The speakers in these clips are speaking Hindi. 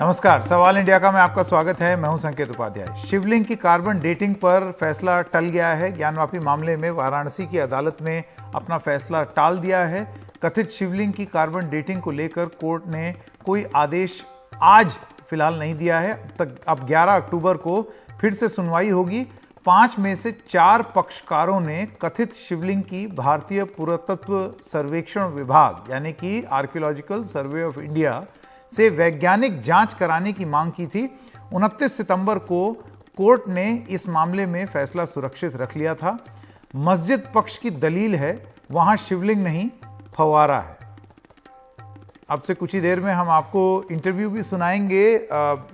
नमस्कार, सवाल इंडिया का में आपका स्वागत है। मैं हूं संकेत उपाध्याय। शिवलिंग की कार्बन डेटिंग पर फैसला टल गया है। ज्ञानवापी मामले में वाराणसी की अदालत ने अपना फैसला टाल दिया है। कथित शिवलिंग की कार्बन डेटिंग को लेकर कोर्ट ने कोई आदेश आज फिलहाल नहीं दिया है। अब 11 अक्टूबर को फिर से सुनवाई होगी। 5 में से 4 पक्षकारों ने कथित शिवलिंग की भारतीय पुरातत्व सर्वेक्षण विभाग यानी कि आर्कियोलॉजिकल सर्वे ऑफ इंडिया से वैज्ञानिक जांच कराने की मांग की थी। 29 सितंबर को कोर्ट ने इस मामले में फैसला सुरक्षित रख लिया था। मस्जिद पक्ष की दलील है वहां शिवलिंग नहीं, फव्वारा है। अब से कुछ ही देर में हम आपको इंटरव्यू भी सुनाएंगे।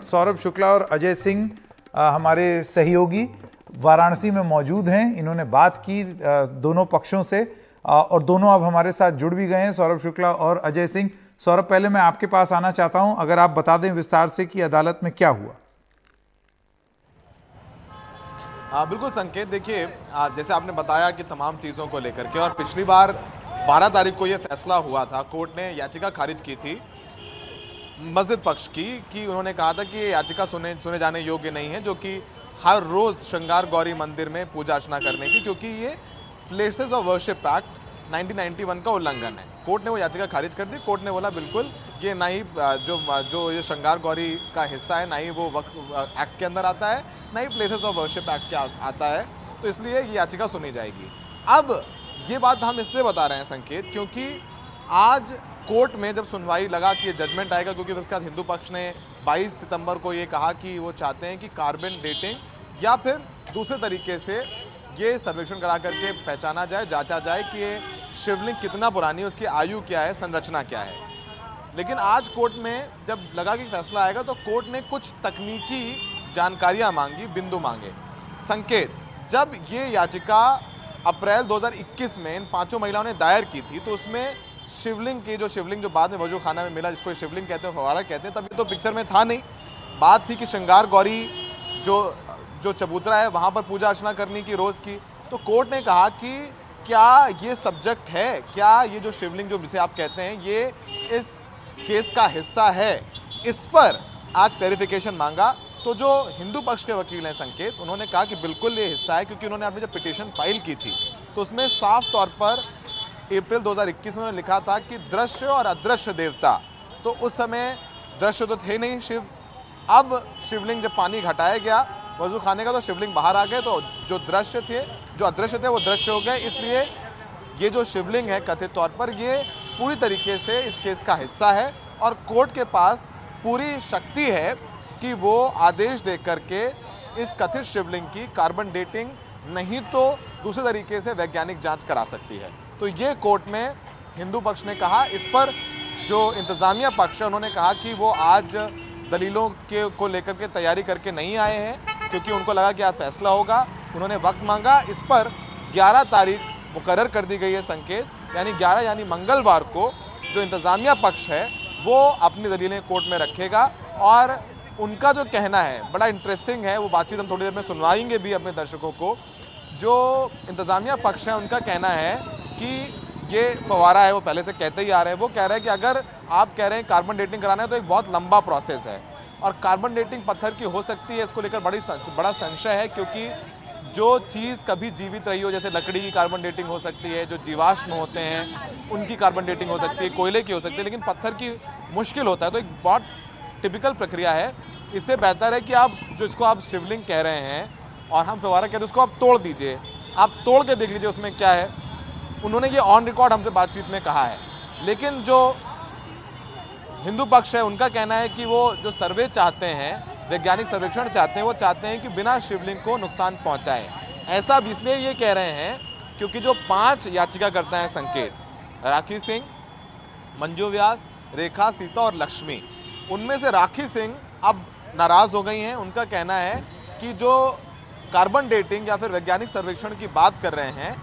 सौरभ शुक्ला और अजय सिंह हमारे सहयोगी वाराणसी में मौजूद हैं। इन्होंने बात की दोनों पक्षों से और दोनों अब हमारे साथ जुड़ भी गए हैं, सौरभ शुक्ला और अजय सिंह। सौरभ, पहले मैं आपके पास आना चाहता हूं, अगर आप बता दें विस्तार से कि अदालत में क्या हुआ। बिल्कुल संकेत, देखिए जैसे आपने बताया कि तमाम चीज़ों को लेकर के, और पिछली बार 12 तारीख को यह फैसला हुआ था। कोर्ट ने याचिका खारिज की थी मस्जिद पक्ष की कि उन्होंने कहा था कि ये याचिका सुने जाने योग्य नहीं है, जो कि हर रोज़ श्रृंगार गौरी मंदिर में पूजा अर्चना करने की, क्योंकि ये प्लेसेस ऑफ वर्शिप एक्ट 1991 का उल्लंघन है। कोर्ट ने वो याचिका खारिज कर दी। कोर्ट ने बोला बिल्कुल ये ना ही जो ये श्रृंगार गौरी का हिस्सा है, ना ही वो वक्फ एक्ट के अंदर आता है, ना ही प्लेसेस ऑफ वर्शिप एक्ट के आता है, तो इसलिए ये याचिका सुनी जाएगी। अब ये बात हम इसलिए बता रहे हैं संकेत, क्योंकि आज कोर्ट में जब सुनवाई लगा कि ये जजमेंट आएगा, क्योंकि फिर उसके बाद हिंदू पक्ष ने 22 सितंबर को ये कहा कि वो चाहते हैं कि कार्बन डेटिंग या फिर दूसरे तरीके से ये सर्वेक्षण करा करके पहचाना जाए, जांचा जाए कि ये शिवलिंग कितना पुरानी है, उसकी आयु क्या है, संरचना क्या है। लेकिन आज कोर्ट में जब लगा कि फैसला आएगा तो कोर्ट ने कुछ तकनीकी जानकारियां मांगी, बिंदु मांगे। संकेत, जब ये याचिका अप्रैल 2021 में इन 5 महिलाओं ने दायर की थी, तो उसमें शिवलिंग जो बाद में वजू खाना में मिला, जिसको शिवलिंग कहते हैं, फव्वारा कहते हैं, तब ये तो पिक्चर में था नहीं। बात थी कि श्रृंगार गौरी जो चबूतरा है वहाँ पर पूजा अर्चना करने की रोज़ की। तो कोर्ट ने कहा कि क्या ये सब्जेक्ट है, क्या ये जो शिवलिंग जो जिसे आप कहते हैं ये इस केस का हिस्सा है, इस पर आज क्लैरिफिकेशन मांगा। तो जो हिंदू पक्ष के वकील हैं संकेत, उन्होंने कहा कि बिल्कुल ये हिस्सा है, क्योंकि उन्होंने अपनी जब पिटीशन फाइल की थी तो उसमें साफ तौर पर अप्रैल 2021 में लिखा था कि दृश्य और अदृश्य देवता, तो उस समय दृश्य तो थे नहीं शिव। अब शिवलिंग जब पानी घटाया गया वजू खाने का, तो शिवलिंग बाहर आ गए, तो जो अदृश्य थे वो दृश्य हो गए। इसलिए ये जो शिवलिंग है कथित तौर पर ये पूरी तरीके से इस केस का हिस्सा है, और कोर्ट के पास पूरी शक्ति है कि वो आदेश दे करके इस कथित शिवलिंग की कार्बन डेटिंग नहीं तो दूसरे तरीके से वैज्ञानिक जांच करा सकती है। तो ये कोर्ट में हिंदू पक्ष ने कहा। इस पर जो इंतजामिया पक्ष है उन्होंने कहा कि वो आज दलीलों को लेकर के तैयारी करके नहीं आए हैं, क्योंकि उनको लगा कि आज फैसला होगा। उन्होंने वक्त मांगा। इस पर 11 तारीख मुकर्रर कर दी गई है संकेत, यानी 11 यानी मंगलवार को जो इंतजामिया पक्ष है वो अपनी दलीलें कोर्ट में रखेगा। और उनका जो कहना है बड़ा इंटरेस्टिंग है, वो बातचीत हम थोड़ी देर में सुनवाएंगे भी अपने दर्शकों को। जो इंतजामिया पक्ष है उनका कहना है कि ये फव्वारा है, वो पहले से कहते ही आ रहे हैं। वो कह रहे हैं कि अगर आप कह रहे हैं कार्बन डेटिंग कराना है तो एक बहुत लंबा प्रोसेस है, और कार्बन डेटिंग पत्थर की हो सकती है, इसको लेकर बड़ा संशय है, क्योंकि जो चीज़ कभी जीवित रही हो, जैसे लकड़ी की कार्बन डेटिंग हो सकती है, जो जीवाश्म होते हैं उनकी कार्बन डेटिंग हो सकती है, कोयले की हो सकती है, लेकिन पत्थर की मुश्किल होता है। तो एक बहुत टिपिकल प्रक्रिया है। इससे बेहतर है कि आप जिसको आप शिवलिंग कह रहे हैं और हम फव्वारा कहते हैं, उसको आप तोड़ दीजिए, आप तोड़ के देख लीजिए उसमें क्या है। उन्होंने ये ऑन रिकॉर्ड हमसे बातचीत में कहा है। लेकिन जो हिंदू पक्ष है उनका कहना है कि वो जो सर्वे चाहते हैं, वैज्ञानिक सर्वेक्षण चाहते हैं, वो चाहते हैं कि बिना शिवलिंग को नुकसान पहुंचाएं। ऐसा अब इसलिए ये कह रहे हैं क्योंकि जो 5 याचिकाकर्ता हैं संकेत, राखी सिंह, मंजू व्यास, रेखा, सीता और लक्ष्मी, उनमें से राखी सिंह अब नाराज हो गई हैं। उनका कहना है कि जो कार्बन डेटिंग या फिर वैज्ञानिक सर्वेक्षण की बात कर रहे हैं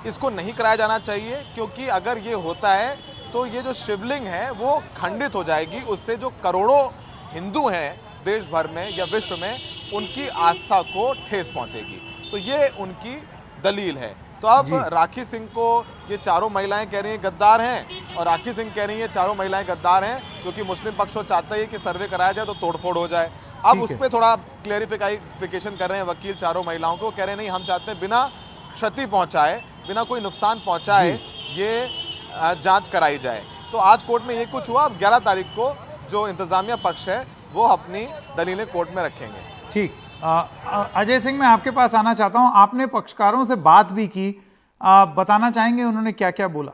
इसको नहीं कराया जाना चाहिए, क्योंकि अगर ये होता है तो ये जो शिवलिंग है वो खंडित हो जाएगी। उससे जो करोड़ों हिंदू हैं देश भर में या विश्व में, उनकी आस्था को ठेस पहुंचेगी। तो ये उनकी दलील है। तो अब राखी सिंह को ये चारों महिलाएं कह रही हैं गद्दार हैं और राखी सिंह कह रही हैं चारों महिलाएं गद्दार हैं, क्योंकि मुस्लिम पक्ष तो चाहता है कि सर्वे कराया जाए तो तोड़फोड़ हो जाए। अब उस पर थोड़ा क्लेरिफिकेशन कर रहे हैं वकील चारों महिलाओं को, कह रहे नहीं हम चाहते हैं बिना क्षति पहुंचाए, बिना कोई नुकसान पहुंचाए ये जांच कराई जाए। तो आज कोर्ट में ये कुछ हुआ। अब 11 तारीख को जो इंतजामिया पक्ष है वो अपनी दलीलें कोर्ट में रखेंगे। ठीक, अजय सिंह मैं आपके पास आना चाहता हूं। आपने पक्षकारों से बात भी की, बताना चाहेंगे उन्होंने क्या क्या बोला?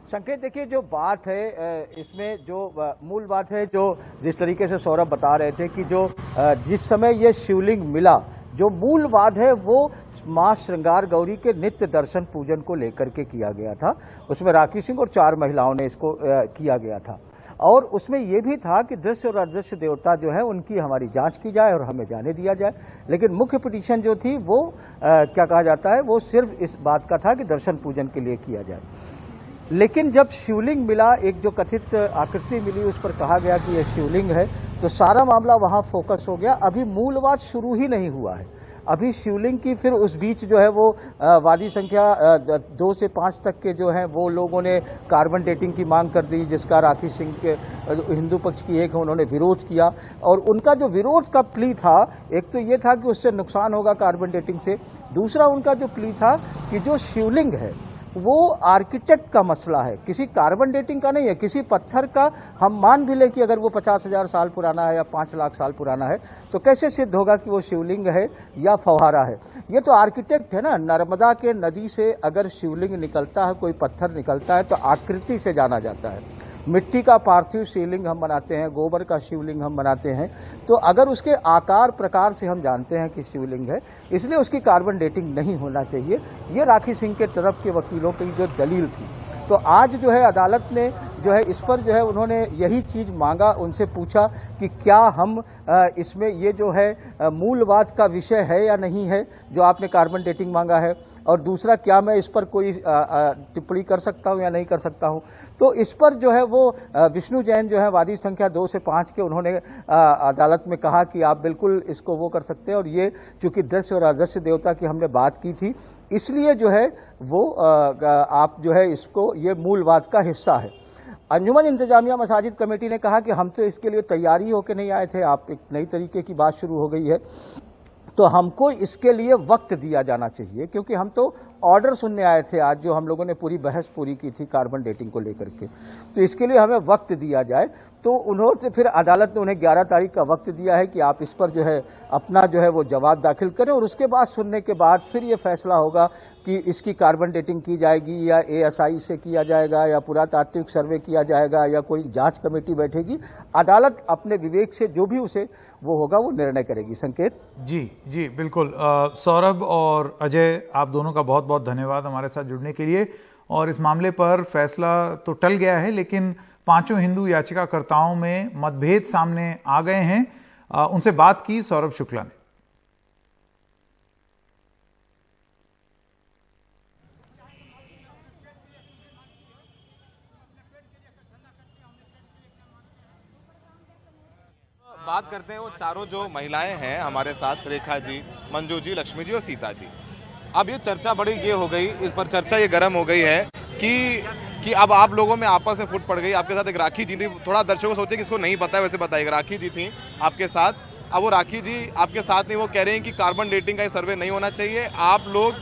संकेत, देखिए जो बात है इसमें जो मूल बात है, जो जिस तरीके से सौरभ बता रहे थे कि जो जिस समय ये शिवलिंग मिला, जो मूल वाद है वो मां श्रृंगार गौरी के नित्य दर्शन पूजन को लेकर के किया गया था। उसमें राखी सिंह और 4 महिलाओं ने इसको किया गया था और उसमें यह भी था कि दृश्य और अदृश्य देवता जो है उनकी हमारी जांच की जाए और हमें जाने दिया जाए। लेकिन मुख्य पिटीशन जो थी वो क्या कहा जाता है, वो सिर्फ इस बात का था कि दर्शन पूजन के लिए किया जाए। लेकिन जब शिवलिंग मिला, एक जो कथित आकृति मिली, उस पर कहा गया कि यह शिवलिंग है, तो सारा मामला वहां फोकस हो गया। अभी मूलवाद शुरू ही नहीं हुआ है। अभी शिवलिंग की फिर उस बीच जो है वो वादी संख्या 2 से 5 तक के जो है वो लोगों ने कार्बन डेटिंग की मांग कर दी, जिसका राखी सिंह के हिंदू पक्ष की एक है उन्होंने विरोध किया। और उनका जो विरोध का प्ली था, एक तो ये था कि उससे नुकसान होगा कार्बन डेटिंग से, दूसरा उनका जो प्ली था कि जो शिवलिंग है वो आर्किटेक्ट का मसला है, किसी कार्बन डेटिंग का नहीं है। किसी पत्थर का हम मान भी ले कि अगर वो 50,000 साल पुराना है या 5 लाख साल पुराना है, तो कैसे सिद्ध होगा कि वो शिवलिंग है या फव्वारा है? ये तो आर्किटेक्ट है ना। नर्मदा के नदी से अगर शिवलिंग निकलता है, कोई पत्थर निकलता है, तो आकृति से जाना जाता है। मिट्टी का पार्थिव शिवलिंग हम बनाते हैं, गोबर का शिवलिंग हम बनाते हैं, तो अगर उसके आकार प्रकार से हम जानते हैं कि शिवलिंग है, इसलिए उसकी कार्बन डेटिंग नहीं होना चाहिए। ये राखी सिंह के तरफ के वकीलों की जो दलील थी। तो आज जो है अदालत ने जो है इस पर जो है उन्होंने यही चीज मांगा, उनसे पूछा कि क्या हम इसमें ये जो है मूलवाद का विषय है या नहीं है जो आपने कार्बन डेटिंग मांगा है, और दूसरा क्या मैं इस पर कोई टिप्पणी कर सकता हूं या नहीं कर सकता हूं। तो इस पर जो है वो विष्णु जैन जो है वादी संख्या 2 से 5 के, उन्होंने अदालत में कहा कि आप बिल्कुल इसको वो कर सकते हैं, और ये चूंकि दृश्य और अदृश्य देवता की हमने बात की थी, इसलिए जो है वो आप जो है इसको ये मूलवाद का हिस्सा है। अंजुमन इंतजामिया मसाजिद कमेटी ने कहा कि हम तो इसके लिए तैयारी होकर नहीं आए थे, आप एक नई तरीके की बात शुरू हो गई है, तो हमको इसके लिए वक्त दिया जाना चाहिए, क्योंकि हम तो ऑर्डर सुनने आए थे आज, जो हम लोगों ने पूरी बहस पूरी की थी कार्बन डेटिंग को लेकर के, तो इसके लिए हमें वक्त दिया जाए। तो उन्होंने फिर अदालत ने उन्हें 11 तारीख का वक्त दिया है कि आप इस पर जो है अपना जो है वो जवाब दाखिल करें, और उसके बाद सुनने के बाद फिर ये फैसला होगा कि इसकी कार्बन डेटिंग की जाएगी या ASI से किया जाएगा या पुरातात्विक सर्वे किया जाएगा या कोई जांच कमेटी बैठेगी। अदालत अपने विवेक से जो भी उसे वो होगा वो निर्णय करेगी। संकेत जी बिल्कुल। सौरभ और अजय, आप दोनों का बहुत बहुत धन्यवाद हमारे साथ जुड़ने के लिए। और इस मामले पर फैसला तो टल गया है, लेकिन 5 हिंदू याचिकाकर्ताओं में मतभेद सामने आ गए हैं। उनसे बात की सौरभ शुक्ला ने। बात करते हैं वो चारों जो महिलाएं हैं हमारे साथ, रेखा जी, मंजू जी, लक्ष्मी जी और सीता जी। अब ये चर्चा बड़ी ये हो गई, इस पर चर्चा ये गर्म हो गई है कि अब आप लोगों में आपस में फुट पड़ गई। आपके साथ एक राखी जी थी, थोड़ा दर्शकों सोचे कि इसको नहीं पता है, वैसे बताइएगा। राखी जी थी आपके साथ, अब वो राखी जी आपके साथ नहीं, वो कह रहे हैं कि कार्बन डेटिंग का सर्वे नहीं होना चाहिए। आप लोग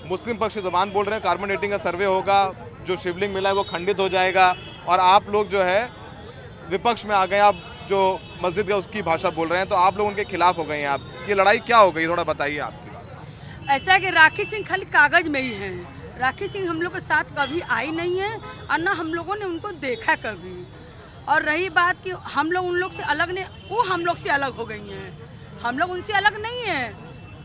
मुस्लिम पक्ष की जबान बोल रहे हैं कार्बन डेटिंग का सर्वे होगा, जो शिवलिंग मिला है वो खंडित हो जाएगा, और आप लोग जो है विपक्ष में आ गए, आप जो मस्जिद है उसकी भाषा बोल रहे हैं, तो आप लोग उनके खिलाफ हो गए हैं। आप ये लड़ाई क्या हो गई, थोड़ा बताइए आपकी बात। ऐसा कि राखी सिंह खाली कागज में ही है, राखी सिंह हम लोग के साथ कभी आई नहीं है और ना हम लोगों ने उनको देखा कभी। और रही बात कि हम लोग उन लोग से अलग नहीं, वो हम लोग से अलग हो गई हैं, हम लोग उनसे अलग नहीं है,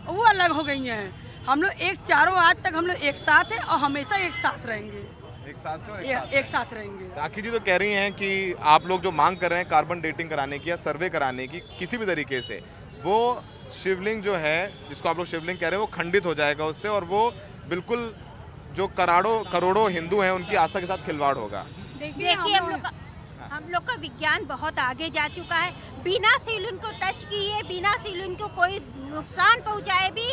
वो अलग हो गई हैं। हम लोग चारों आज तक हम लोग एक साथ हैं और हमेशा एक साथ रहेंगे, एक साथ रहेंगे। राखी जी तो कह रही हैं कि आप लोग जो मांग कर रहे हैं कार्बन डेटिंग कराने की या सर्वे कराने की किसी भी तरीके से, वो शिवलिंग जो है जिसको आप लोग शिवलिंग कह रहे हैं वो खंडित हो जाएगा उससे, और वो बिल्कुल जो करोड़ों हिंदू हैं उनकी आस्था के साथ खिलवाड़ होगा। देखिए हम लोग का विज्ञान बहुत आगे जा चुका है। बिना शिवलिंग को टच किए, बिना शिवलिंग को कोई नुकसान पहुंचाए भी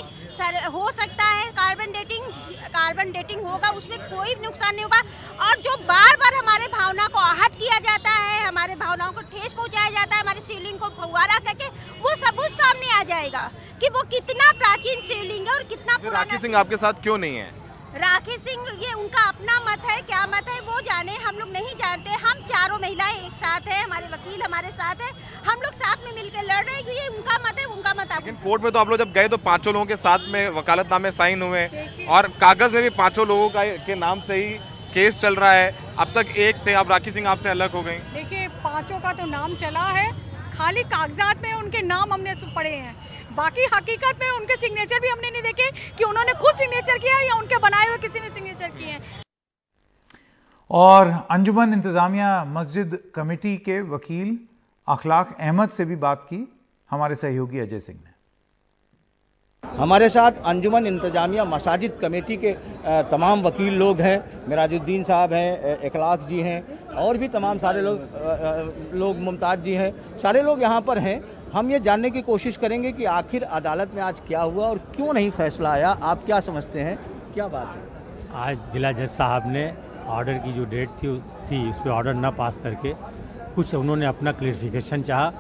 हो सकता है। कार्बन डेटिंग होगा, उसमें कोई नुकसान नहीं होगा। और जो बार बार हमारे भावना को आहत किया जाता है, हमारे भावनाओं को ठेस पहुंचाया जाता है, हमारी शिवलिंग को फव्वारा करके, वो सबूत सामने आ जाएगा कि वो कितना प्राचीन शिवलिंग है और कितना पुराना। राखी सिंह आपके साथ क्यों नहीं है? राखी सिंह, ये उनका अपना मत है, क्या मत है वो जाने, हम लोग नहीं जानते। हम चारों महिलाएं एक साथ हैं, हमारे वकील हमारे साथ हैं, हम लोग साथ में मिलकर लड़ रहे हैं। ये उनका मत है, उनका मत। लेकिन कोर्ट में तो आप लोग जब गए तो 5 लोगों के साथ में वकालतनामे साइन हुए और कागज में भी 5 लोगों के नाम से ही केस चल रहा है। अब तक एक थे, आप राखी सिंह आपसे अलग हो गई। देखिए 5 का तो नाम चला है, खाली कागजात में उनके नाम हमने पढ़े हैं, बाकी हकीकत में उनके सिग्नेचर भी हमने नहीं देखे कि उन्होंने खुद सिग्नेचर किया या उनके बनाए हुए किसी ने सिग्नेचर किए हैं। और अंजुमन इंतजामिया मस्जिद कमेटी के वकील अखलाक अहमद से भी बात की हमारे सहयोगी अजय सिंह ने। हमारे साथ अंजुमन इंतजामिया मसाजिद कमेटी के तमाम वकील लोग हैं, मिराजुद्दीन साहब हैं, इखलाक जी हैं और भी तमाम सारे लोग मुमताज़ जी हैं, सारे लोग यहाँ पर हैं। हम ये जानने की कोशिश करेंगे कि आखिर अदालत में आज क्या हुआ और क्यों नहीं फैसला आया। आप क्या समझते हैं, क्या बात है? आज जिला जज साहब ने ऑर्डर की जो डेट थी उस पर ऑर्डर ना पास करके कुछ उन्होंने अपना क्लेरिफिकेशन चाहा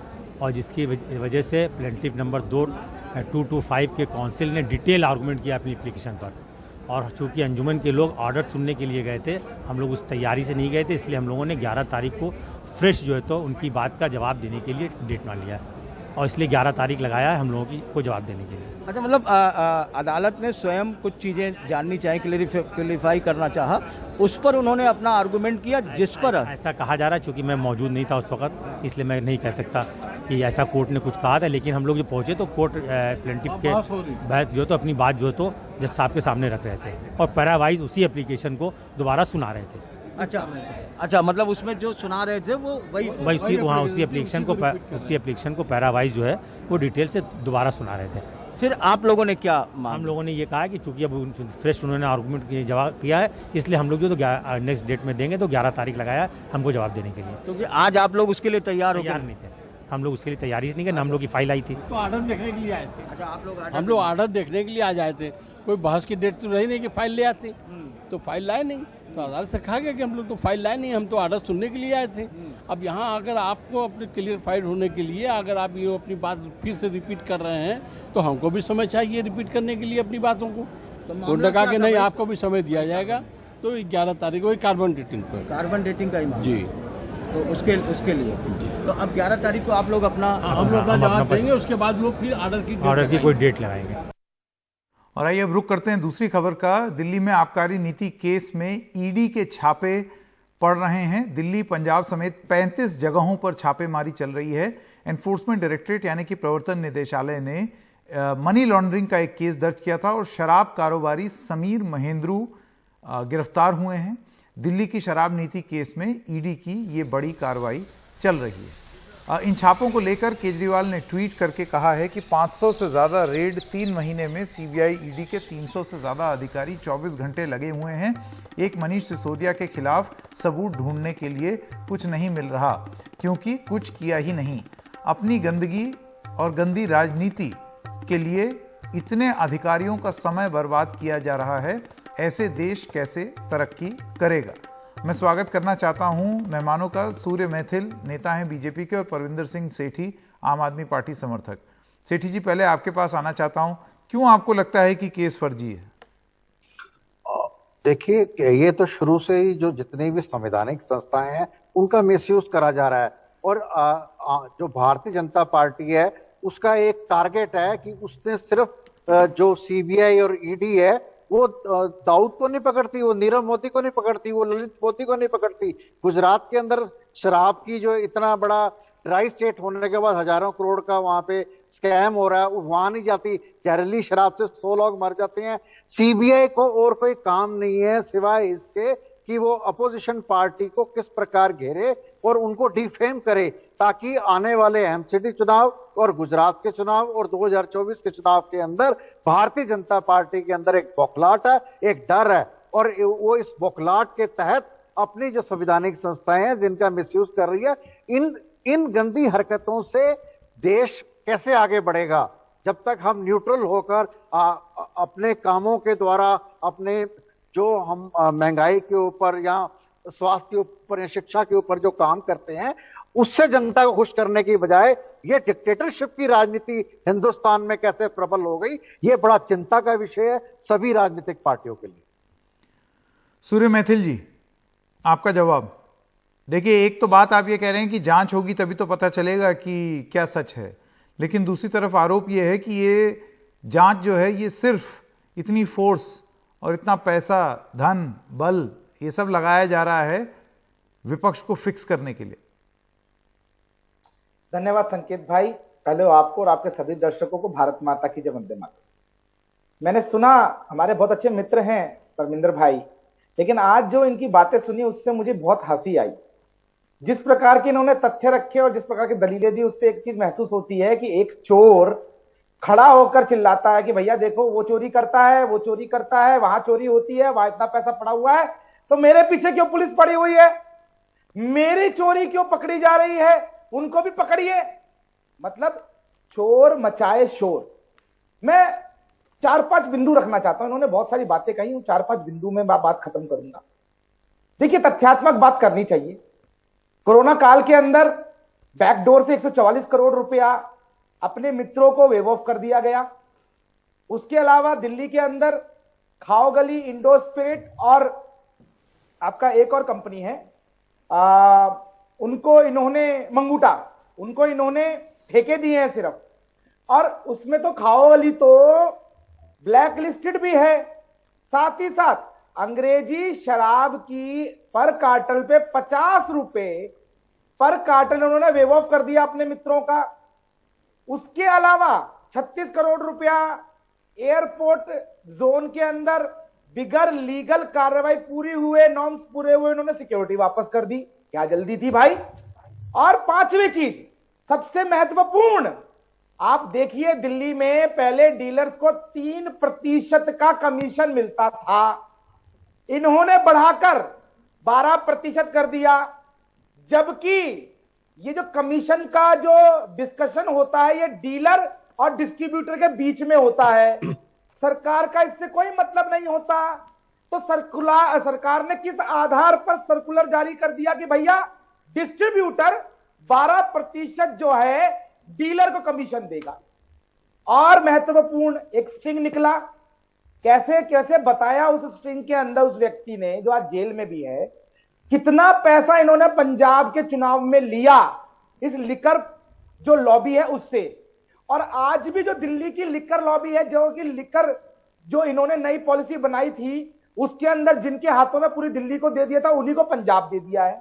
और जिसकी वजह से प्लेंटिफ नंबर 225 के काउंसिल ने डिटेल आर्गूमेंट किया अपनी एप्लीकेशन पर। और चूँकि अंजुमन के लोग ऑर्डर सुनने के लिए गए थे, हम लोग उस तैयारी से नहीं गए थे, इसलिए हम लोगों ने 11 तारीख को फ्रेश जो है तो उनकी बात का जवाब देने के लिए डेट मान लिया और इसलिए 11 तारीख लगाया है हम लोगों को जवाब देने के लिए। अच्छा, मतलब अदालत ने स्वयं कुछ चीज़ें जाननी चाहिए, क्लेरिफाई करना चाहा, उस पर उन्होंने अपना आर्गूमेंट किया जिस पर ऐसा कहा जा रहा है। चूँकि मैं मौजूद नहीं था उस वक्त, इसलिए मैं नहीं कह सकता कि ऐसा कोर्ट ने कुछ कहा था। लेकिन हम लोग जो पहुँचे तो कोर्ट प्लेंटिफ के बहस जो तो अपनी बात जो तो जज साहब के सामने रख रहे थे और पैरावाइज उसी एप्लीकेशन को दोबारा सुना रहे थे। अच्छा, मतलब उसमें जो सुना रहे थे वो वही उसी एप्लीकेशन को पैरावाइज जो है वो डिटेल से दोबारा सुना रहे थे। फिर आप लोगों ने क्या हम लोगों ने ये कहा कि चूंकि अब फ्रेश उन्होंने आर्गूमेंट जवाब किया है, इसलिए हम लोग जो तो नेक्स्ट डेट में देंगे, तो 11 तारीख लगाया हमको जवाब देने के लिए। क्योंकि आज आप लोग उसके लिए तैयार नहीं थे, हम लोग उसके लिए तैयारी नहीं करना, हम लोग की फाइल आई थी तो ऑर्डर देखने के लिए आए थे। अच्छा, आप लोग हम लोग ऑर्डर देखने के लिए आ जाए थे, कोई बहस की डेट तो रही नहीं कि फाइल ले आते, तो फाइल लाए नहीं, तो अदालत से कहा गया कि हम लोग तो फाइल लाए नहीं, हम तो ऑर्डर सुनने के लिए आए थे। अब यहाँ अगर आपको अपने क्लियरफाइड होने के लिए अगर आप ये अपनी बात फिर से रिपीट कर रहे हैं तो हमको भी समय चाहिए रिपीट करने के लिए अपनी बातों को। कोर्ट ने कहा कि नहीं, आपको भी समय दिया जाएगा। तो 11 तारीख को कार्बन डेटिंग का ही जी, तो उसके लिए तो अब 11 तारीख को आप लोग अपना जवाब देंगे, उसके बाद लोग फिर ऑर्डर की कोई डेट लगाएंगे। और आइए अब रुक करते हैं दूसरी खबर का। दिल्ली में आबकारी नीति केस में ईडी के छापे पड़ रहे हैं। दिल्ली, पंजाब समेत 35 जगहों पर छापेमारी चल रही है। एनफोर्समेंट डायरेक्टरेट यानी कि प्रवर्तन निदेशालय ने मनी लॉन्ड्रिंग का एक केस दर्ज किया था और शराब कारोबारी समीर महेंद्रू गिरफ्तार हुए हैं। दिल्ली की शराब नीति केस में ईडी की ये बड़ी कार्रवाई चल रही है। इन छापों को लेकर केजरीवाल ने ट्वीट करके कहा है कि 500 से ज़्यादा रेड 3 महीने में, सीबीआई ईडी के 300 से ज़्यादा अधिकारी 24 घंटे लगे हुए हैं। एक मनीष सिसोदिया के खिलाफ सबूत ढूंढने के लिए कुछ नहीं मिल रहा क्योंकि कुछ किया ही नहीं। अपनी गंदगी और गंदी राजनीति के लिए इतने अधिकारियों का समय बर्बाद किया जा रहा है, ऐसे देश कैसे तरक्की करेगा। मैं स्वागत करना चाहता हूं मेहमानों का। सूर्य मैथिल नेता हैं बीजेपी के और परविंदर सिंह सेठी आम आदमी पार्टी समर्थक। सेठी जी, पहले आपके पास आना चाहता हूं, क्यों आपको लगता है कि केस फर्जी है? देखिए, ये तो शुरू से ही जो जितनी भी संवैधानिक संस्थाएं हैं उनका मिसयूज करा जा रहा है और जो भारतीय जनता पार्टी है उसका एक टारगेट है कि उसने सिर्फ जो सीबीआई और ईडी है वो दाऊद को नहीं पकड़ती, वो नीरव मोदी को नहीं पकड़ती, वो ललित मोदी को नहीं पकड़ती। गुजरात के अंदर शराब की जो इतना बड़ा ड्राई स्टेट होने के बाद हजारों करोड़ का वहां पे स्कैम हो रहा है, वो वहां नहीं जाती। जहरीली शराब से 100 लोग मर जाते हैं। सीबीआई को और कोई काम नहीं है सिवाय इसके कि वो अपोजिशन पार्टी को किस प्रकार घेरे और उनको डिफेम करे, ताकि आने वाले एमसीडी चुनाव और गुजरात के चुनाव और 2024 के चुनाव के अंदर भारतीय जनता पार्टी के अंदर एक बौखलाहट है, एक डर है और वो इस बौखलाहट के तहत अपनी जो संवैधानिक संस्थाएं हैं जिनका मिसयूज कर रही है, इन गंदी हरकतों से देश कैसे आगे बढ़ेगा। जब तक हम न्यूट्रल होकर अपने कामों के द्वारा, अपने जो हम महंगाई के ऊपर या स्वास्थ्य के ऊपर या शिक्षा के ऊपर जो काम करते हैं, उससे जनता को खुश करने की बजाय ये डिक्टेटरशिप की राजनीति हिंदुस्तान में कैसे प्रबल हो गई, ये बड़ा चिंता का विषय है सभी राजनीतिक पार्टियों के लिए। सूर्य मैथिल जी, आपका जवाब। देखिए, एक तो बात आप ये कह रहे हैं कि जांच होगी तभी तो पता चलेगा कि क्या सच है, लेकिन दूसरी तरफ आरोप ये है कि ये जांच जो है ये सिर्फ इतनी फोर्स और इतना पैसा, धन, बल ये सब लगाया जा रहा है विपक्ष को फिक्स करने के लिए। धन्यवाद संकेत भाई। पहले आपको और आपके सभी दर्शकों को भारत माता की जय, वंदे मातरम। मैंने सुना, हमारे बहुत अच्छे मित्र हैं परमिंदर भाई, लेकिन आज जो इनकी बातें सुनी उससे मुझे बहुत हंसी आई। जिस प्रकार के इन्होंने तथ्य रखे और जिस प्रकार की दलीलें दी, उससे एक चीज महसूस होती है कि एक चोर खड़ा होकर चिल्लाता है कि भैया देखो वो चोरी करता है, वो चोरी करता है, वहां चोरी होती है, वहां इतना पैसा पड़ा हुआ है, तो मेरे पीछे क्यों पुलिस पड़ी हुई है, मेरी चोरी क्यों पकड़ी जा रही है, उनको भी पकड़िए। मतलब चोर मचाए शोर। मैं 4-5 बिंदु रखना चाहता हूं, इन्होंने बहुत सारी बातें कही, 4-5 बिंदु में बात खत्म करूंगा। देखिए, तथ्यात्मक बात करनी चाहिए। कोरोना काल के अंदर बैकडोर से 144 करोड़ रुपया अपने मित्रों को वेव ऑफ कर दिया गया। उसके अलावा दिल्ली के अंदर खाओगली, इंडो स्पिरिट और आपका एक और कंपनी है, उनको इन्होंने मंगूटा, उनको इन्होंने ठेके दिए हैं सिर्फ, और उसमें तो खाओगली तो ब्लैक लिस्टेड भी है। साथ ही साथ अंग्रेजी शराब की पर कार्टल पे 50 रुपए पर कार्टल उन्होंने वेव ऑफ कर दिया अपने मित्रों का। उसके अलावा 36 करोड़ रुपया एयरपोर्ट जोन के अंदर बिगर लीगल कार्रवाई पूरी हुए, नॉर्म्स पूरे हुए, उन्होंने सिक्योरिटी वापस कर दी। क्या जल्दी थी भाई। और पांचवी चीज सबसे महत्वपूर्ण, आप देखिए दिल्ली में पहले डीलर्स को 3% का कमीशन मिलता था, इन्होंने बढ़ाकर 12% कर दिया। जबकि ये जो कमीशन का जो डिस्कशन होता है ये डीलर और डिस्ट्रीब्यूटर के बीच में होता है, सरकार का इससे कोई मतलब नहीं होता। तो सरकार ने किस आधार पर सर्कुलर जारी कर दिया कि भैया डिस्ट्रीब्यूटर 12% जो है डीलर को कमीशन देगा। और महत्वपूर्ण एक स्ट्रिंग निकला, कैसे कैसे बताया उस स्ट्रिंग के अंदर उस व्यक्ति ने जो आज जेल में भी है, कितना पैसा इन्होंने पंजाब के चुनाव में लिया इस लिकर जो लॉबी है उससे। और आज भी जो दिल्ली की लिकर लॉबी है, जो कि लिकर जो इन्होंने नई पॉलिसी बनाई थी उसके अंदर जिनके हाथों में पूरी दिल्ली को दे दिया था, उन्हीं को पंजाब दे दिया है।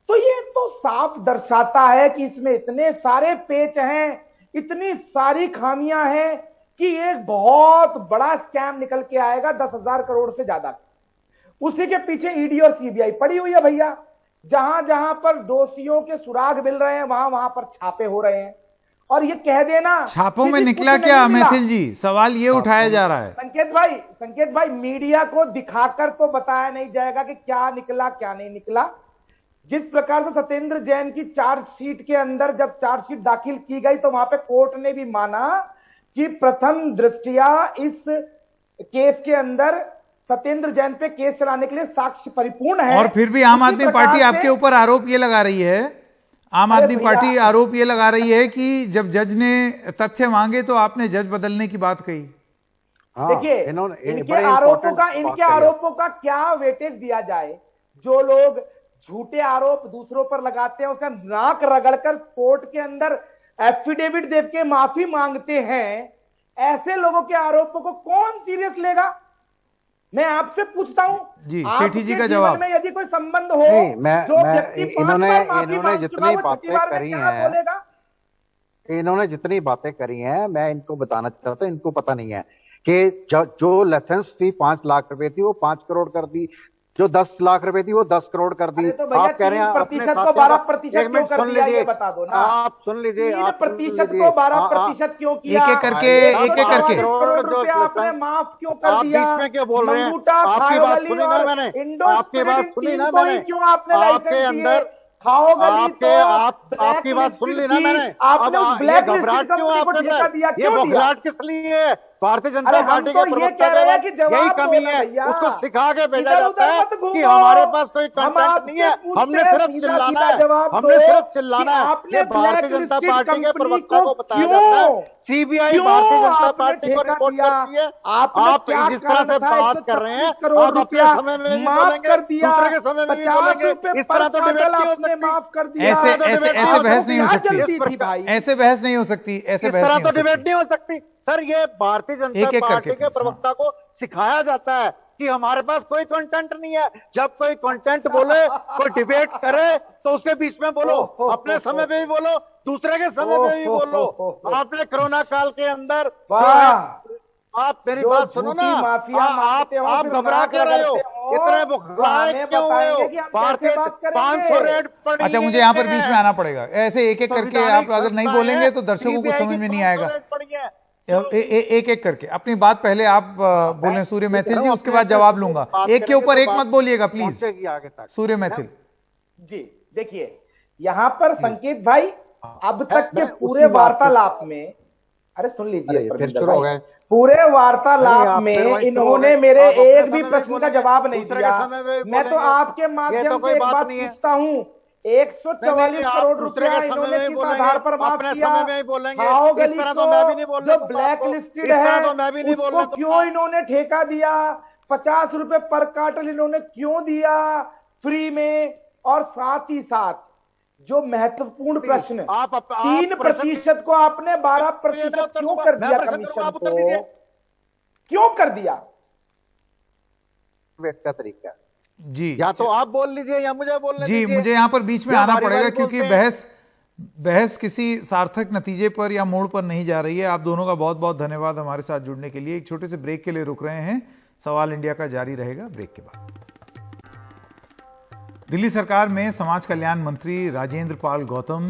तो ये तो साफ दर्शाता है कि इसमें इतने सारे पेच हैं, इतनी सारी खामियां हैं कि एक बहुत बड़ा स्कैम निकल के आएगा 10,000 करोड़ से ज्यादा। उसी के पीछे ईडी और सीबीआई पड़ी हुई है भैया। जहां जहां पर दोषियों के सुराग मिल रहे हैं वहां वहां पर छापे हो रहे हैं। और ये कह देना छापों में निकला क्या मैथिल जी, सवाल ये उठाया जा रहा है। संकेत भाई मीडिया को दिखाकर तो बताया नहीं जाएगा कि क्या निकला क्या नहीं निकला। जिस प्रकार से सत्येंद्र जैन की चार्जशीट के अंदर जब चार्जशीट दाखिल की गई तो वहां पे कोर्ट ने भी माना कि प्रथम दृष्टया इस केस के अंदर सत्येंद्र जैन पे केस चलाने के लिए साक्ष्य परिपूर्ण है। और फिर भी आम आदमी पार्टी आपके ऊपर आरोप ये लगा रही है, आम आदमी पार्टी आरोप ये लगा रही है कि जब जज ने तथ्य मांगे तो आपने जज बदलने की बात कही। देखिए इनके आरोपों का क्या वेटेज दिया जाए। जो लोग झूठे आरोप दूसरों पर लगाते हैं उसका नाक रगड़कर कोर्ट के अंदर एफिडेविट देख के माफी मांगते हैं, ऐसे लोगों के आरोपों को कौन सीरियस लेगा। मैं आपसे पूछता हूं जी, सेठी जी का जवाब में यदि कोई संबंध हो जो व्यक्ति इन्होंने जितनी बातें करी हैं, इन्होंने जितनी बातें करी हैं, मैं इनको बताना चाहता हूं, इनको पता नहीं है कि जो लाइसेंस फी 5 लाख रुपए थी वो 5 करोड़ कर दी, जो 10 लाख रुपए थी वो 10 करोड़ कर दी। तो आप कह रहे हैं प्रतिशत को 12% क्यों कर दिया, ये बता दो ना। आप सुन लीजिए, 3% को 12% क्यों किया, एक एक करके करोड़ रुपया आपने माफ क्यों कर दिया। बीच में क्यों बोल रहे हैं, आपकी बात सुनी ना मैंने, आपकी बात सुनी ना मैंने, क्यों आपने आपके अंदर आपकी बात सुन ली ना मैंने। आपने उस ब्लैक घबराहट क्यों आपके अंदर? ये बौखलाहट किस लिए है? भारतीय जनता पार्टी के प्रवक्ता यही कमी है, उसको सिखा के भेजा जाता है कि हमारे पास कोई कंटेंट नहीं है, हमने सिर्फ चिल्लाना है, हमने सिर्फ चिल्लाना है। ये भारतीय जनता पार्टी के प्रवक्ता को बताया जाता है, सीबीआई भारतीय जनता पार्टी को रिपोर्ट करती है। आप जिस तरह से बात कर रहे हैं, आप अपने समय में भी बोलेंगे, दूसरे के समय में भी बोलेंगे, इस तरह तो डिबेट नहीं हो सकती। माफ कर दिया, ऐसे बहस नहीं हो सकती, ऐसे बहस नहीं हो सकती, ऐसे बहस नहीं हो सकती। डिबेट नहीं हो सकती सर। ये भारतीय जनता पार्टी के प्रवक्ता को सिखाया जाता है कि हमारे पास कोई कंटेंट नहीं है। जब कोई कंटेंट बोले, कोई डिबेट करे तो उसके बीच में बोलो, अपने समय में भी बोलो, दूसरे के समय में भी बोलो। आपने कोरोना काल के अंदर, आप मेरी बात सुनो ना, आप घबरा कर रहे हो, इतने बुखलाए क्यों हुए हो? भारतीय 500 रेड पड़ी। अच्छा, मुझे यहाँ पर बीच में आना पड़ेगा। ऐसे एक एक करके आप अगर नहीं बोलेंगे तो दर्शकों को समझ में नहीं आएगा। एक एक करके अपनी बात पहले आप बोलें सूर्य मैथिल जी, उसके बाद जवाब लूंगा। एक के ऊपर एक मत बोलिएगा प्लीज। सूर्य मैथिल जी, देखिए यहाँ पर संकेत भाई अब तक के पूरे वार्तालाप में, अरे सुन लीजिए, पूरे वार्तालाप में इन्होंने मेरे एक भी प्रश्न का जवाब नहीं दिया। मैं तो आपके माध्यम से एक बात पूछता हूँ, 144 करोड़ रुपया इन्होंने किस आधार पर माफ किया? खाओ गली को जो ब्लैक लिस्टेड है उसको क्यों इन्होंने ठेका दिया? 50 रुपए पर कार्टन इन्होंने क्यों दिया फ्री में? और साथ ही साथ जो महत्वपूर्ण प्रश्न, 3% को आपने 12% क्यों कर दिया? कमीशन को क्यों कर दिया? का तरीका जी, या तो आप बोल लीजिए या मुझे बोलने जी दीजिए। मुझे यहाँ पर बीच में आना पड़ेगा क्योंकि बहस किसी सार्थक नतीजे पर या मोड़ पर नहीं जा रही है। आप दोनों का बहुत बहुत धन्यवाद हमारे साथ जुड़ने के लिए। एक छोटे से ब्रेक के लिए रुक रहे हैं, सवाल इंडिया का जारी रहेगा ब्रेक के बाद। दिल्ली सरकार में समाज कल्याण मंत्री राजेंद्र पाल गौतम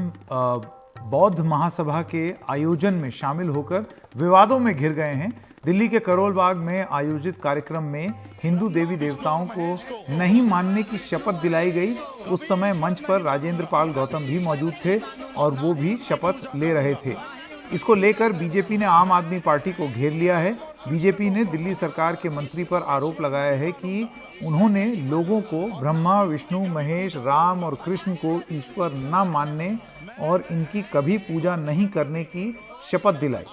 बौद्ध महासभा के आयोजन में शामिल होकर विवादों में घिर गए हैं। दिल्ली के करोल बाग में आयोजित कार्यक्रम में हिंदू देवी देवताओं को नहीं मानने की शपथ दिलाई गई। उस समय मंच पर राजेंद्र पाल गौतम भी मौजूद थे और वो भी शपथ ले रहे थे। इसको लेकर बीजेपी ने आम आदमी पार्टी को घेर लिया है। बीजेपी ने दिल्ली सरकार के मंत्री पर आरोप लगाया है कि उन्होंने लोगों को ब्रह्मा, विष्णु, महेश, राम और कृष्ण को ईश्वर न मानने और इनकी कभी पूजा नहीं करने की शपथ दिलाई।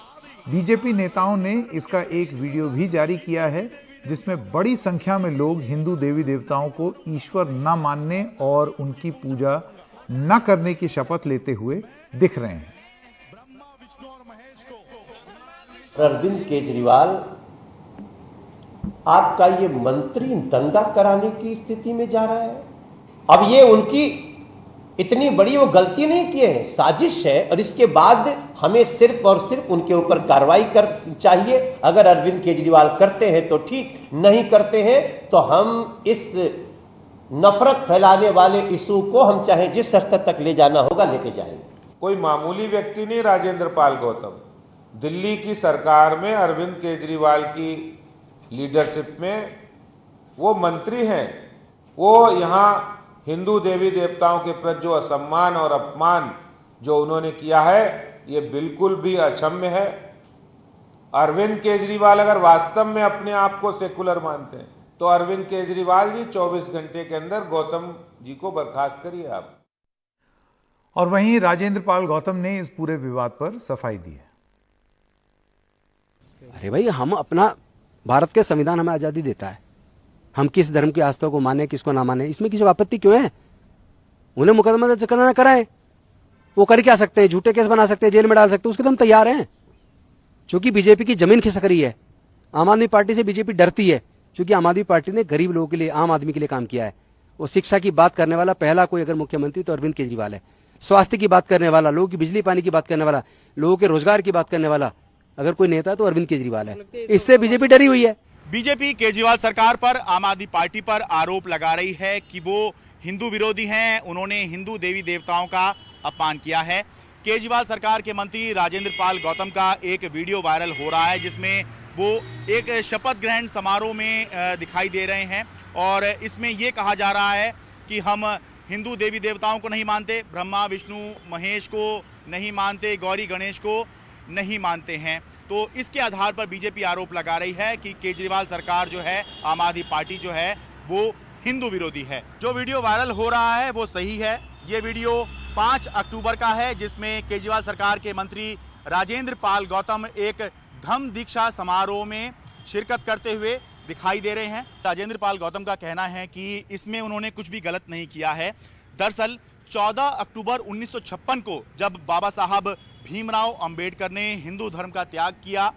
बीजेपी नेताओं ने इसका एक वीडियो भी जारी किया है जिसमें बड़ी संख्या में लोग हिंदू देवी देवताओं को ईश्वर न मानने और उनकी पूजा न करने की शपथ लेते हुए दिख रहे हैं। अरविंद केजरीवाल आपका ये मंत्री दंगा कराने की स्थिति में जा रहा है। अब ये उनकी इतनी बड़ी वो गलती नहीं की है, साजिश है, और इसके बाद हमें सिर्फ और सिर्फ उनके ऊपर कार्रवाई कर चाहिए। अगर अरविंद केजरीवाल करते हैं तो ठीक, नहीं करते हैं तो हम इस नफरत फैलाने वाले इशू को हम चाहे जिस स्तर तक ले जाना होगा लेके जाएंगे। कोई मामूली व्यक्ति नहीं राजेंद्र पाल गौतम, दिल्ली की सरकार में अरविंद केजरीवाल की लीडरशिप में वो मंत्री हैं। वो यहाँ हिंदू देवी देवताओं के प्रति जो असम्मान और अपमान जो उन्होंने किया है ये बिल्कुल भी अक्षम्य है। अरविंद केजरीवाल अगर वास्तव में अपने आप को सेकुलर मानते हैं तो अरविंद केजरीवाल जी 24 घंटे के अंदर गौतम जी को बर्खास्त करिए आप। और वहीं राजेंद्र पाल गौतम ने इस पूरे विवाद पर सफाई दी है। अरे भाई, हम अपना भारत के संविधान हमें आजादी देता है, हम किस धर्म की आस्था को माने किसको ना माने, इसमें किसी आपत्ति क्यों है? उन्हें मुकदमा दर्ज करना कराएं, वो कर क्या सकते हैं, झूठे केस बना सकते हैं, जेल में डाल सकते हैं, उसके तो हम तैयार हैं। क्योंकि बीजेपी की जमीन खिसक रही है, आम आदमी पार्टी से बीजेपी डरती है, क्योंकि आम आदमी पार्टी ने गरीब लोगों के लिए, आम आदमी के लिए काम किया है। वो शिक्षा की बात करने वाला पहला कोई अगर मुख्यमंत्री तो अरविंद केजरीवाल है। स्वास्थ्य की बात करने वाला, लोगों की बिजली पानी की बात करने वाला, लोगों के रोजगार की बात करने वाला अगर कोई नेता तो अरविंद केजरीवाल है। इससे बीजेपी डरी हुई है। बीजेपी केजरीवाल सरकार पर, आम आदमी पार्टी पर आरोप लगा रही है कि वो हिंदू विरोधी हैं, उन्होंने हिंदू देवी देवताओं का अपमान किया है। केजरीवाल सरकार के मंत्री राजेंद्र पाल गौतम का एक वीडियो वायरल हो रहा है जिसमें वो एक शपथ ग्रहण समारोह में दिखाई दे रहे हैं और इसमें ये कहा जा रहा है कि हम हिंदू देवी देवताओं को नहीं मानते, ब्रह्मा विष्णु महेश को नहीं मानते, गौरी गणेश को नहीं मानते हैं। तो इसके आधार पर बीजेपी आरोप लगा रही है कि केजरीवाल सरकार जो है, आम आदमी पार्टी जो है, वो हिंदू विरोधी है। जो वीडियो वायरल हो रहा है वो सही है। ये वीडियो 5 अक्टूबर का है, जिसमें केजरीवाल सरकार के मंत्री राजेंद्र पाल गौतम एक धम्म दीक्षा समारोह में शिरकत करते हुए दिखाई दे रहे हैं। राजेंद्र पाल गौतम का कहना है कि इसमें उन्होंने कुछ भी गलत नहीं किया है। दरअसल 14 अक्टूबर 1956 को जब बाबा साहब भीमराव अंबेडकर ने हिंदू धर्म का त्याग किया,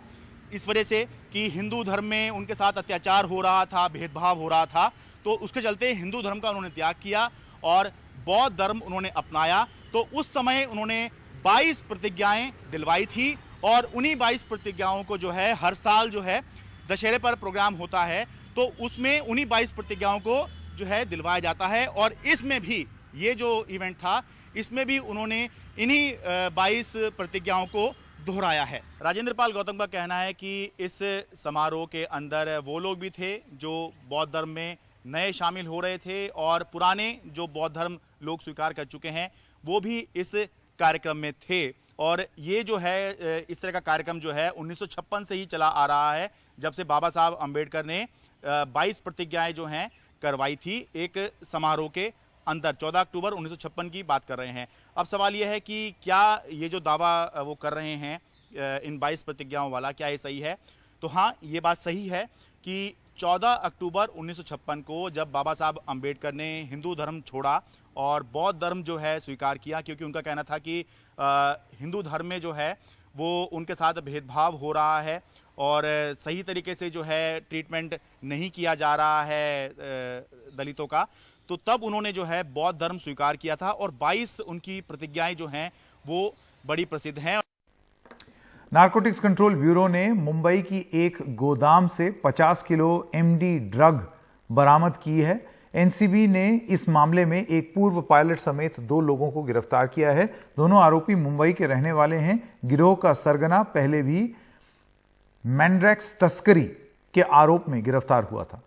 इस वजह से कि हिंदू धर्म में उनके साथ अत्याचार हो रहा था, भेदभाव हो रहा था, तो उसके चलते हिंदू धर्म का उन्होंने त्याग किया और बौद्ध धर्म उन्होंने अपनाया। तो उस समय उन्होंने 22 प्रतिज्ञाएं दिलवाई थी और उन्हीं 22 प्रतिज्ञाओं को जो है हर साल जो है दशहरे पर प्रोग्राम होता है, तो उसमें उन्हीं 22 प्रतिज्ञाओं को जो है दिलवाया जाता है। और इसमें भी ये जो इवेंट था, इसमें भी उन्होंने इन्हीं 22 प्रतिज्ञाओं को दोहराया है। राजेंद्र पाल गौतम का कहना है कि इस समारोह के अंदर वो लोग भी थे जो बौद्ध धर्म में नए शामिल हो रहे थे और पुराने जो बौद्ध धर्म लोग स्वीकार कर चुके हैं वो भी इस कार्यक्रम में थे। और ये जो है इस तरह का कार्यक्रम जो है 1956 से ही चला आ रहा है, जब से बाबा साहब अंबेडकर ने 22 प्रतिज्ञाएं जो हैं करवाई थी एक समारोह के अंदर। 14 अक्टूबर 1956 की बात कर रहे हैं। अब सवाल यह है कि क्या ये जो दावा वो कर रहे हैं इन 22 प्रतिज्ञाओं वाला, क्या ये सही है? तो हाँ, ये बात सही है कि 14 अक्टूबर 1956 को जब बाबा साहब अंबेडकर ने हिंदू धर्म छोड़ा और बौद्ध धर्म जो है स्वीकार किया, क्योंकि उनका कहना था कि हिंदू धर्म में जो है वो उनके साथ भेदभाव हो रहा है और सही तरीके से जो है ट्रीटमेंट नहीं किया जा रहा है दलितों का, तो तब उन्होंने जो है बौद्ध धर्म स्वीकार किया था और 22 उनकी प्रतिज्ञाएं जो हैं वो बड़ी प्रसिद्ध हैं। नारकोटिक्स कंट्रोल ब्यूरो ने मुंबई की एक गोदाम से 50 किलो एमडी ड्रग बरामद की है। एनसीबी ने इस मामले में एक पूर्व पायलट समेत 2 लोगों को गिरफ्तार किया है। दोनों आरोपी मुंबई के रहने वाले हैं। गिरोह का सरगना पहले भी मैंड्रैक्स तस्करी के आरोप में गिरफ्तार हुआ था।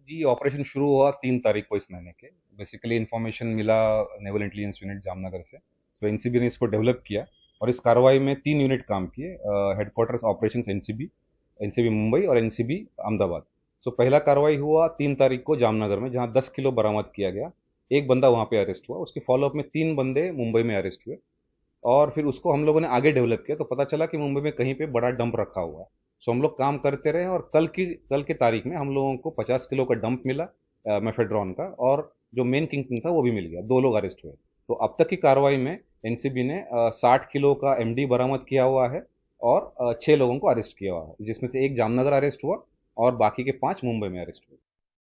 जी, ऑपरेशन शुरू हुआ 3 तारीख को इस महीने के। बेसिकली इन्फॉर्मेशन मिला नेवल इंटेलिजेंस यूनिट जामनगर से, तो एनसीबी ने इसको डेवलप किया और इस कार्रवाई में 3 यूनिट काम किए, हेडक्वार्टर्स ऑपरेशंस एनसीबी मुंबई और एनसीबी अहमदाबाद। सो पहला कार्रवाई हुआ 3 तारीख को जामनगर में, जहां 10 किलो बरामद किया गया। एक बंदा वहां पे अरेस्ट हुआ, उसके फॉलोअप में 3 बंदे मुंबई में अरेस्ट हुए और फिर उसको हम लोगों ने आगे डेवलप किया, तो पता चला कि मुंबई में कहीं पे बड़ा डंप रखा हुआ है। सो हम लोग काम करते रहे और कल की तारीख में हम लोगों को 50 किलो का डंप मिला मेफेड्रॉन का, और जो मेन किंग था वो भी मिल गया। 2 लोग अरेस्ट हुए। तो अब तक की कार्रवाई में एनसीबी ने 60 किलो का एमडी बरामद किया हुआ है और 6 लोगों को अरेस्ट किया हुआ है, जिसमें से एक जामनगर अरेस्ट हुआ और बाकी के 5 मुंबई में अरेस्ट हुए।